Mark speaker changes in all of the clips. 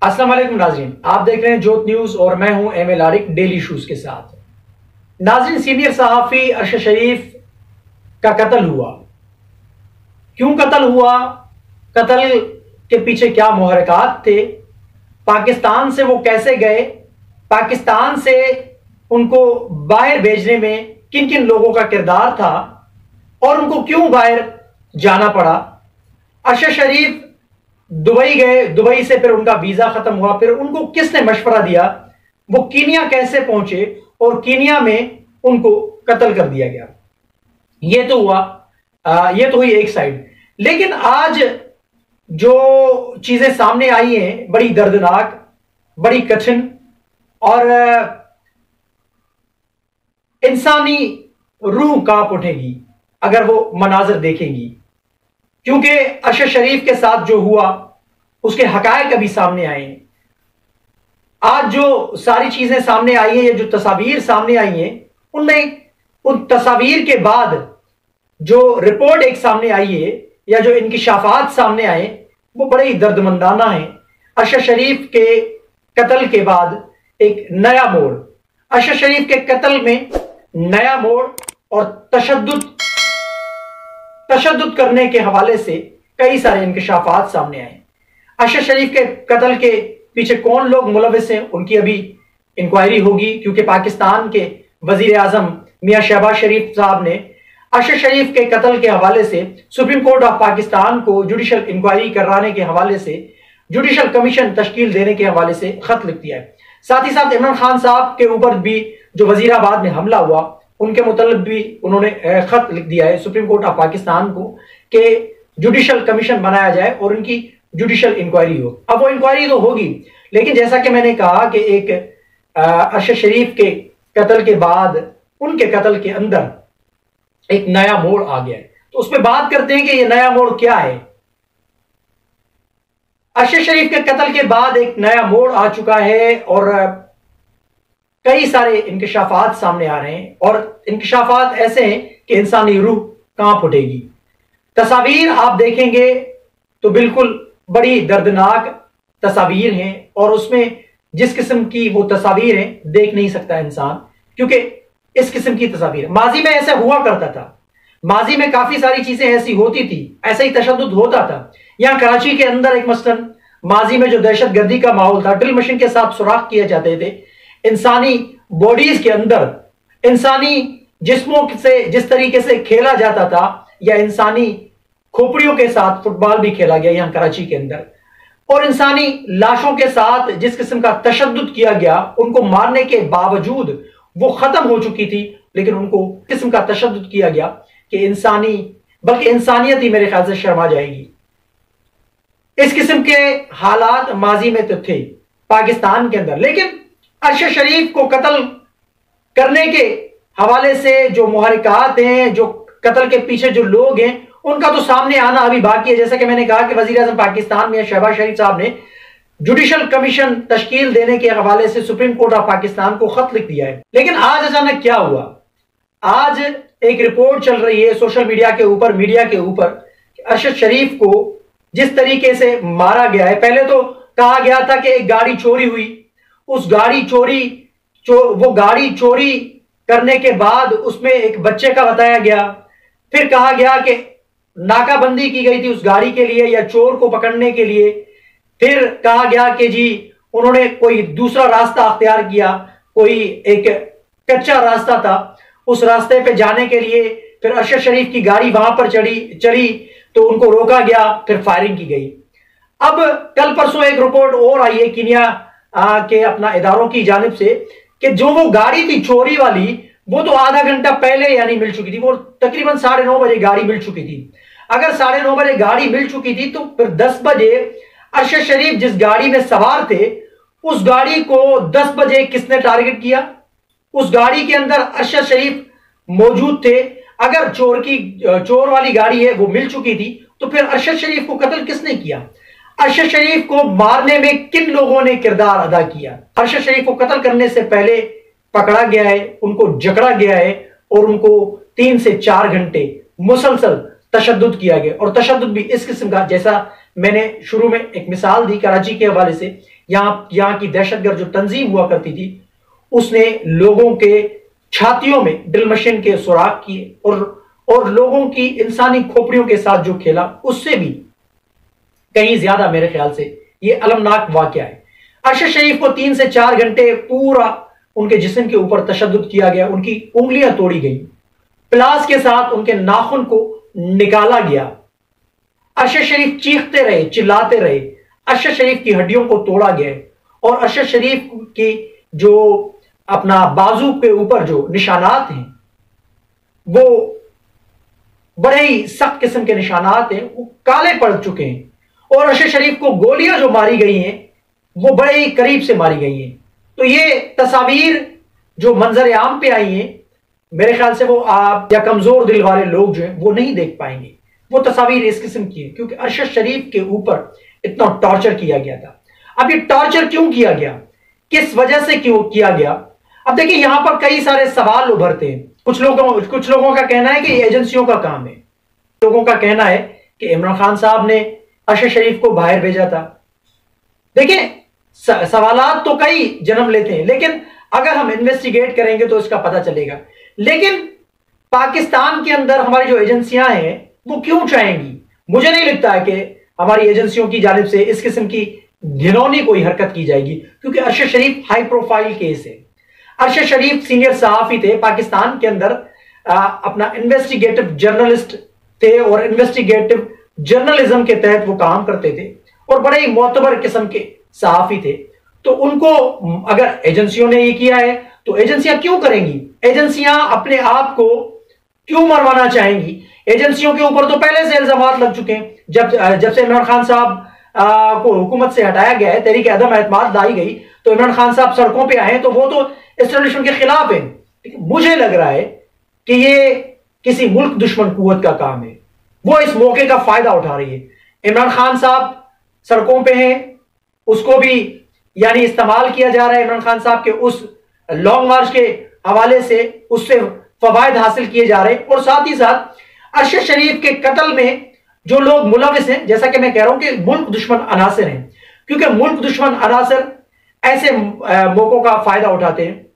Speaker 1: अस्सलाम वालेकुम नाज़रीन, आप देख रहे हैं जोत न्यूज और मैं हूं एम ए लारिक डेली शूज के साथ। नाज़रीन, सीनियर सहाफ़ी अरशद शरीफ का कत्ल हुआ। क्यों कत्ल हुआ? कत्ल के पीछे क्या मुहर्रिकात थे? पाकिस्तान से वो कैसे गए? पाकिस्तान से उनको बाहर भेजने में किन किन लोगों का किरदार था और उनको क्यों बाहर जाना पड़ा? अरशद शरीफ दुबई गए, दुबई से फिर उनका वीजा खत्म हुआ, फिर उनको किसने मशवरा दिया? वो कीनिया कैसे पहुंचे और कीनिया में उनको कत्ल कर दिया गया। ये तो हुआ, ये तो हुई एक साइड। लेकिन आज जो चीजें सामने आई हैं बड़ी दर्दनाक, बड़ी कठिन और इंसानी रूह कांप उठेगी अगर वो मनाजर देखेंगी, क्योंकि अरशद शरीफ के साथ जो हुआ उसके हकायक अभी सामने आए हैं। आज जो सारी चीजें सामने आई हैं, ये जो तस्वीर सामने आई हैं, उनमें उन तस्वीर के बाद जो रिपोर्ट एक सामने आई है या जो इंकिशाफात सामने आए वो बड़े ही दर्दमंदाना है। अरशद शरीफ के कत्ल के बाद एक नया मोड़, अरशद शरीफ के कत्ल में नया मोड़ और तशद्दुद करने के हवाले से कई सारे इंकिशाफात सामने आए। अरशद शरीफ के कत्ल के पीछे कौन लोग मुलविस हैं, उनकी अभी इंक्वायरी होगी, क्योंकि पाकिस्तान के वजीर आजम मियां शहबाज शरीफ साहब ने अरशद शरीफ के कत्ल के हवाले से सुप्रीम कोर्ट ऑफ पाकिस्तान को जुडिशल इंक्वायरी कराने के हवाले से, जुडिशल कमीशन तश्कील देने के हवाले से खत लिख दिया है। साथ ही साथ इमरान खान साहब के ऊपर भी जो वजीराबाद में हमला हुआ उनके मुतल्लिक भी उन्होंने खत लिख दिया है सुप्रीम कोर्ट ऑफ पाकिस्तान को कि जुडिशल कमीशन बनाया जाए और उनकी जुडिशल इंक्वायरी हो। अब वो इंक्वायरी तो होगी, लेकिन जैसा कि मैंने कहा कि एक अरशद शरीफ के कत्ल के बाद उनके कत्ल के अंदर एक नया मोड़ आ गया है, तो उस पर बात करते हैं कि ये नया मोड़ क्या है। अरशद शरीफ के कत्ल के बाद एक नया मोड़ आ चुका है और कई सारे इंकिशाफात सामने आ रहे हैं और इंकिशाफात ऐसे हैं कि इंसानी रूह कांप उठेगी। तस्वीर आप देखेंगे तो बिल्कुल बड़ी दर्दनाक तस्वीर हैं और उसमें जिस किस्म की वो तस्वीर हैं देख नहीं सकता इंसान, क्योंकि इस किस्म की तस्वीर माजी में ऐसा हुआ करता था। माजी में काफी सारी चीजें ऐसी होती थी, ऐसा ही तशद्दुद होता था। यहां कराची के अंदर एक मसलन माजी में जो दहशतगर्दी का माहौल था, ड्रिल मशीन के साथ सुराख किए जाते थे इंसानी बॉडीज के अंदर, इंसानी जिस्मों से जिस तरीके से खेला जाता था, या इंसानी खोपड़ियों के साथ फुटबॉल भी खेला गया यहां कराची के अंदर, और इंसानी लाशों के साथ जिस किस्म का तशद्दुद किया गया, उनको मारने के बावजूद वो खत्म हो चुकी थी, लेकिन उनको किस्म का तशद्दुद किया गया कि इंसानी बल्कि इंसानियत ही मेरे ख्याल से शर्मा जाएगी। इस किस्म के हालात माजी में तो थे पाकिस्तान के अंदर, लेकिन अरशद शरीफ को कत्ल करने के हवाले से जो मुहर्रिकात हैं, जो कत्ल के पीछे जो लोग हैं, उनका तो सामने आना अभी बाकी है। जैसा कि मैंने कहा कि वजीर आजम पाकिस्तान में शहबाज शरीफ साहब ने जुडिशल कमीशन तश्कील देने के हवाले से सुप्रीम कोर्ट ऑफ पाकिस्तान को खत लिख दिया है। लेकिन आज अचानक क्या हुआ? आज एक रिपोर्ट चल रही है सोशल मीडिया के ऊपर, मीडिया के ऊपर, अरशद शरीफ को जिस तरीके से मारा गया है। पहले तो कहा गया था कि एक गाड़ी चोरी हुई, उस गाड़ी वो गाड़ी चोरी करने के बाद उसमें एक बच्चे का बताया गया। फिर कहा गया कि नाकाबंदी की गई थी उस गाड़ी के लिए या चोर को पकड़ने के लिए। फिर कहा गया कि जी उन्होंने कोई दूसरा रास्ता अख्तियार किया, कोई एक कच्चा रास्ता था, उस रास्ते पे जाने के लिए फिर अरशद शरीफ की गाड़ी वहां पर चली तो उनको रोका गया, फिर फायरिंग की गई। अब कल परसों एक रिपोर्ट और आई है कीनिया के अपना इदारों की जानिब से कि जो वो गाड़ी थी चोरी वाली, वो तो आधा घंटा पहले यानी मिल चुकी थी। वो तकरीबन 9:30 बजे गाड़ी मिल चुकी थी। अगर 9:30 बजे गाड़ी मिल चुकी थी तो फिर 10 बजे अरशद शरीफ जिस गाड़ी में सवार थे, उस गाड़ी को 10 बजे किसने टारगेट किया? उस गाड़ी के अंदर अरशद शरीफ मौजूद थे। अगर चोर वाली गाड़ी है वो मिल चुकी थी, तो फिर अरशद शरीफ को कत्ल किसने किया? अरशद शरीफ को मारने में किन लोगों ने किरदार अदा किया? अरशद शरीफ को कत्ल करने से पहले पकड़ा गया है, उनको जकड़ा गया है और उनको 3 से 4 घंटे मुसलसल तशद्दुद किया गया। और तशद्दुद भी इस किस्म का, जैसा मैंने शुरू में एक मिसाल दी कराची के हवाले से, यहाँ की दहशतगर्द जो तंजीम हुआ करती थी, उसने लोगों के छातियों में ड्रिल मशीन के सुराख किए और लोगों की इंसानी खोपड़ियों के साथ जो खेला, उससे भी कहीं ज्यादा मेरे ख्याल से ये अलमनाक वाकया है। अरशद शरीफ को 3 से 4 घंटे पूरा उनके जिस्म के ऊपर तशद्दुद किया गया, उनकी उंगलियां तोड़ी गई, प्लास के साथ उनके नाखून को निकाला गया। अरशद शरीफ चीखते रहे, चिल्लाते रहे, अरशद शरीफ की हड्डियों को तोड़ा गया और अरशद शरीफ की जो अपना बाजू के ऊपर जो निशानात हैं वो बड़े ही सख्त किस्म के निशानात हैं, वो काले पड़ चुके हैं और अरशद शरीफ को गोलियां जो मारी गई हैं वो बड़े ही करीब से मारी गई हैं। तो ये तस्वीर जो मंजर आम पे आई हैं, मेरे ख्याल से वो आप या कमजोर दिल वाले लोग जो हैं वो नहीं देख पाएंगे। वो तस्वीर इस किस्म की है क्योंकि अरशद शरीफ के ऊपर इतना टॉर्चर किया गया था। अब ये टॉर्चर क्यों किया गया, किस वजह से क्यों किया गया? अब देखिए यहां पर कई सारे सवाल उभरते हैं। कुछ लोगों का कहना है कि ये एजेंसियों का काम है। लोगों का कहना है कि इमरान खान साहब ने अरशद शरीफ को बाहर भेजा था। देखिए सवालात तो कई जन्म लेते हैं, लेकिन अगर हम इन्वेस्टिगेट करेंगे तो इसका पता चलेगा। लेकिन पाकिस्तान के अंदर हमारी जो एजेंसियां हैं वो क्यों चाहेंगी? मुझे नहीं लगता है कि हमारी एजेंसियों की जानिब से इस किस्म की घिनौनी कोई हरकत की जाएगी, क्योंकि अरशद शरीफ हाई प्रोफाइल केस है। अरशद शरीफ सीनियर सहाफी थे पाकिस्तान के अंदर, अपना इन्वेस्टिगेटिव जर्नलिस्ट थे और इन्वेस्टिगेटिव जर्नलिज्म के तहत वो काम करते थे और बड़े ही मोतबर किस्म के सहाफी थे। तो उनको अगर एजेंसियों ने ये किया है तो एजेंसियां क्यों करेंगी? एजेंसियां अपने आप को क्यों मरवाना चाहेंगी? एजेंसियों के ऊपर तो पहले से इल्जामात लग चुके हैं। जब से इमरान खान साहब को हुकूमत से हटाया गया है, तहरीक अदम एतमाद लाई गई, तो इमरान खान साहब सड़कों पे आए हैं तो वो तो एस्टेब्लिशमेंट के खिलाफ है। मुझे लग रहा है कि ये किसी मुल्क दुश्मन कुव्वत का काम है, वो इस मौके का फायदा उठा रही है। इमरान खान साहब सड़कों पे हैं, उसको भी यानी इस्तेमाल किया जा रहा है। इमरान खान साहब के उस लॉन्ग मार्च के हवाले से उससे फवायद हासिल किए जा रहे हैं और साथ ही साथ अरशद शरीफ के कत्ल में जो लोग मुलविस हैं, जैसा कि मैं कह रहा हूं कि मुल्क दुश्मन अनासर हैं, क्योंकि मुल्क दुश्मन अनासर ऐसे मौकों का फायदा उठाते हैं।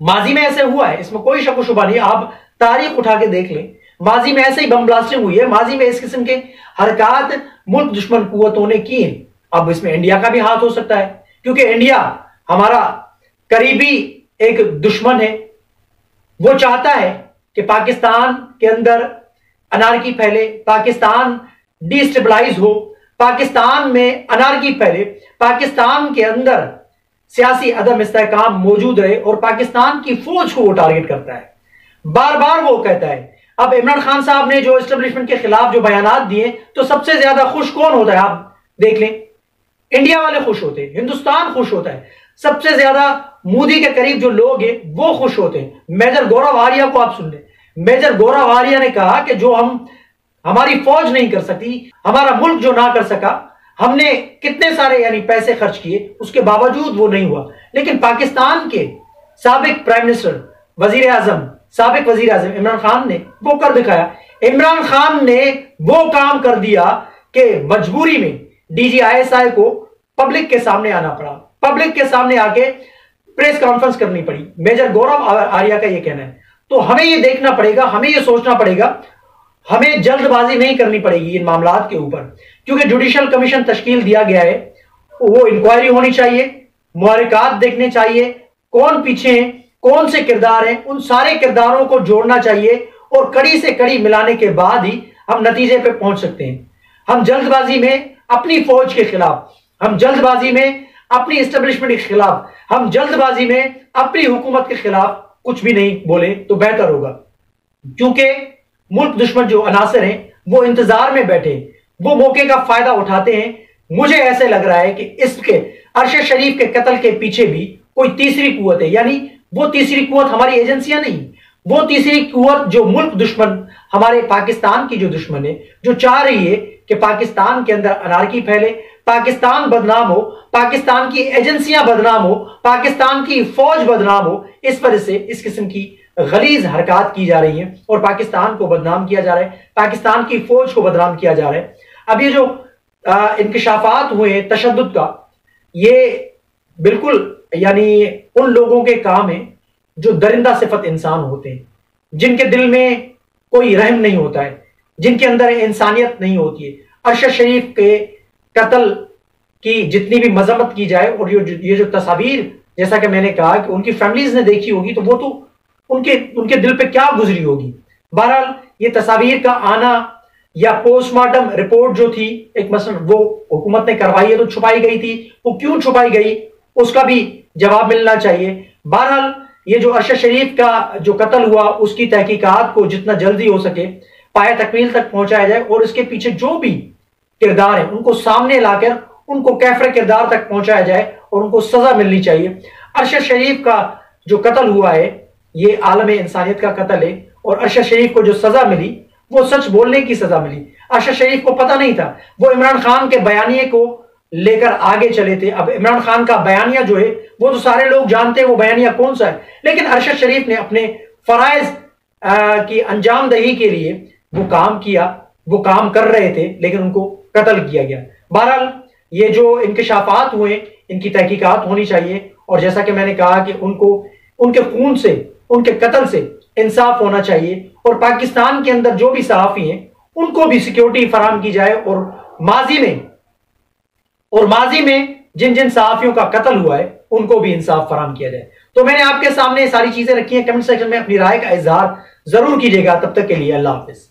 Speaker 1: माजी में ऐसे हुआ है, इसमें कोई शक शुबा नहीं। आप तारीख उठा के देख लें, माजी में ऐसे ही बम ब्लास्टिंग हुई है, माजी में इस किस्म के हरकत मुल्क दुश्मन कुव्वतों ने की है। अब इसमें इंडिया का भी हाथ हो सकता है, क्योंकि इंडिया हमारा करीबी एक दुश्मन है। वो चाहता है कि पाकिस्तान के अंदर अनार्की फैले, पाकिस्तान डिस्टेबलाइज हो, पाकिस्तान में अनार्की फैले, पाकिस्तान के अंदर सियासी अदम इस्तेहकाम मौजूद रहे और पाकिस्तान की फौज को वो टारगेट करता है। बार बार वो कहता है। अब इमरान खान साहब ने जो एस्टेब्लिशमेंट के खिलाफ जो बयानात दिए, तो सबसे ज्यादा खुश कौन होता है? आप देख लें, इंडिया वाले खुश होते हैं, हिंदुस्तान खुश होता है। सबसे ज्यादा मोदी के करीब जो लोग हैं वो खुश होते हैं। मेजर गौरव आर्या को आप सुन लें। मेजर गौरव आर्या ने कहा कि जो हमारी फौज नहीं कर सकती, हमारा मुल्क जो ना कर सका, हमने कितने सारे यानी पैसे खर्च किए, उसके बावजूद वो नहीं हुआ। लेकिन पाकिस्तान के साबिक प्राइम मिनिस्टर, वजीर आजम, साबिक वजीर आजम इमरान खान ने वो कर दिखाया। इमरान खान ने वो काम कर दिया कि मजबूरी में DGISI को पब्लिक के सामने आना पड़ा, पब्लिक के सामने आके प्रेस कॉन्फ्रेंस करनी पड़ी। मेजर गौरव आर्या का ये कहना है। तो हमें ये देखना पड़ेगा, हमें ये सोचना पड़ेगा, हमें जल्दबाजी नहीं करनी पड़ेगी इन मामलात के ऊपर, क्योंकि जुडिशियल कमीशन तश्कील दिया गया है, वो इंक्वायरी होनी चाहिए, मुहर्रिकात देखने चाहिए, कौन पीछे हैं, कौन से किरदार हैं, उन सारे किरदारों को जोड़ना चाहिए और कड़ी से कड़ी मिलाने के बाद ही हम नतीजे पे पहुंच सकते हैं। हम जल्दबाजी में अपनी फौज के खिलाफ, हम जल्दबाजी में अपनी एस्टेब्लिशमेंट के खिलाफ, हम जल्दबाजी में अपनी हुकूमत के खिलाफ कुछ भी नहीं बोले तो बेहतर होगा, क्योंकि मुल्क दुश्मन जो अनासर हैं वो इंतजार में बैठे, वो मौके का फायदा उठाते हैं। मुझे ऐसे लग रहा है कि इसके अरशद शरीफ के कत्ल के पीछे भी कोई तीसरी कुव्वत है, यानी वो तीसरी कुव्वत हमारी एजेंसियां नहीं, वो तीसरी कुव्वत जो मुल्क दुश्मन, हमारे पाकिस्तान की जो दुश्मन है, जो चाह रही है कि पाकिस्तान के अंदर अनार्की फैले, पाकिस्तान बदनाम हो, पाकिस्तान की एजेंसियां बदनाम हो, पाकिस्तान की फौज बदनाम हो। इस वजह से इस किस्म की गलीज हरकत की जा रही है और पाकिस्तान को बदनाम किया जा रहा है, पाकिस्तान की फौज को बदनाम किया जा रहा है। अब ये जो इंकशाफात हुए तशद्दुद का, ये बिल्कुल यानी उन लोगों के काम है जो दरिंदा सिफत इंसान होते हैं, जिनके दिल में कोई रहम नहीं होता है, जिनके अंदर इंसानियत नहीं होती है। अरशद शरीफ के कत्ल की जितनी भी मजम्मत की जाए, और ये जो तस्वीर, जैसा कि मैंने कहा कि उनकी फैमिलीज ने देखी होगी, तो वो तो उनके उनके दिल पे क्या गुजरी होगी। बहरहाल ये तस्वीर का आना या पोस्टमार्टम रिपोर्ट जो थी, एक मसलन वो हुकूमत ने करवाई है तो छुपाई गई थी, वो क्यों छुपाई गई उसका भी जवाब मिलना चाहिए। बहरहाल ये जो अरशद शरीफ का जो कत्ल हुआ, उसकी तहकीकात को जितना जल्दी हो सके पाए तकमील तक पहुंचाया जाए, और इसके पीछे जो भी किरदार है उनको सामने लाकर उनको कैफरे किरदार तक पहुंचाया जाए और उनको सजा मिलनी चाहिए। अरशद शरीफ का जो कत्ल हुआ है ये आलम इंसानियत का कत्ल है, और अरशद शरीफ को जो सजा मिली वो सच बोलने की सजा मिली। अरशद शरीफ को पता नहीं था, वो इमरान खान के बयानिए को लेकर आगे चले थे। अब इमरान खान का बयानिया जो है वो तो सारे लोग जानते हैं वो बयानिया कौन सा है, लेकिन अरशद शरीफ ने अपने फराइज की अंजाम दही के लिए वो काम किया, वो काम कर रहे थे, लेकिन उनको कत्ल किया गया। बहरहाल ये जो इंकशाफात हुए इनकी तहकीकात होनी चाहिए, और जैसा कि मैंने कहा कि उनको उनके खून से, उनके कत्ल से इंसाफ होना चाहिए, और पाकिस्तान के अंदर जो भी सहाफी हैं उनको भी सिक्योरिटी फराहम की जाए, और माजी में जिन जिन सहाफियों का कत्ल हुआ है उनको भी इंसाफ फराहम किया जाए। तो मैंने आपके सामने सारी चीजें रखी हैं, कमेंट सेक्शन में अपनी राय का इजहार जरूर कीजिएगा। तब तक के लिए अल्लाह हाफिज।